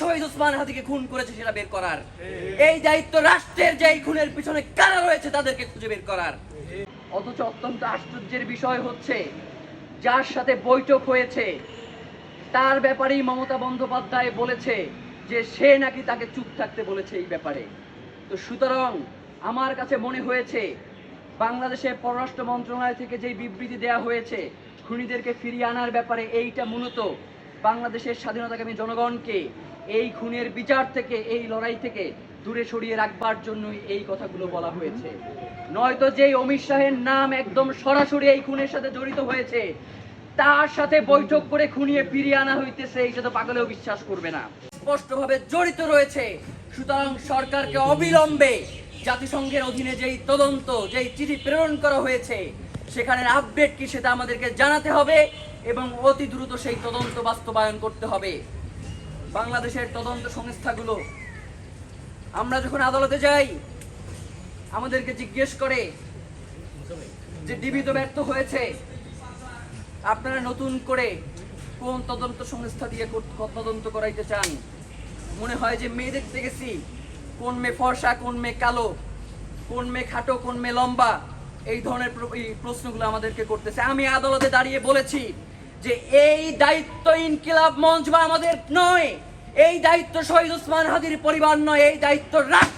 শহীদ ওসমান হাদিকে খুন করেছে সেটা বের করার, এই দায়িত্ব রাষ্ট্রের যে এই খুনের পিছনে কারা রয়েছে তাদেরকে খুঁজে বের করার। অথচ অত্যন্ত আশ্চর্যের বিষয় হচ্ছে, যার সাথে বৈঠক হয়েছে তার ব্যাপারেই মমতা বন্দ্যোপাধ্যায় বলেছে যে সে নাকি তাকে চুপ থাকতে বলেছে এই ব্যাপারে। তো সুতরাং আমার কাছে মনে হয়েছে বাংলাদেশের পররাষ্ট্র মন্ত্রণালয় থেকে যেই বিবৃতি দেয়া হয়েছে খুনিদেরকে ফিরিয়ে আনার ব্যাপারে, এইটা মূলত বাংলাদেশের স্বাধীনতাকামী জনগণকে এই খুনের বিচার থেকে, এই লড়াই থেকে দূরে সরিয়ে রাখবার জন্যই এই কথাগুলো বলা হয়েছে। নয়তো যেই অমিত শাহের নাম একদম সরাসরি এই খুনের সাথে জড়িত হয়েছে, তার সাথে বৈঠক করে খুনিয়ে ফিরিয়ে আনা হইতেছে, এইটা তো পাগলেও বিশ্বাস করবে না। স্পষ্টভাবে জড়িত রয়েছে। সুতরাং সরকারকে অবিলম্বে জাতিসংঘের অধীনে যেই তদন্ত, যেই চিঠি প্রেরণ করা হয়েছে সেখানের আপডেট কি সেটা আমাদেরকে জানাতে হবে এবং অতি দ্রুত সেই তদন্ত বাস্তবায়ন করতে হবে। বাংলাদেশের তদন্ত সংস্থাগুলো, আমরা যখন আদালতে যাই আমাদেরকে জিজ্ঞেস করে যে ডিবি তো ব্যর্থ হয়েছে, আপনারা নতুন করে কোন তদন্ত সংস্থা দিয়ে তদন্ত করাইতে চান? মনে হয় যে মেয়ে দেখতে গেছি, কোন মেয়ে ফর্সা, কোন মেয়ে কালো, কোন মেয়ে খাটো, কোন মেয়ে লম্বা, এই ধরনের প্রশ্নগুলো আমাদেরকে করতেছে। আমি আদালতে দাঁড়িয়ে বলেছি যে এই দায়িত্ব ইনকিলাব মঞ্চ বা আমাদের নয়, এই দায়িত্ব শহীদ ওসমান হাদির পরিবার নয়, এই দায়িত্ব রাষ্ট্র।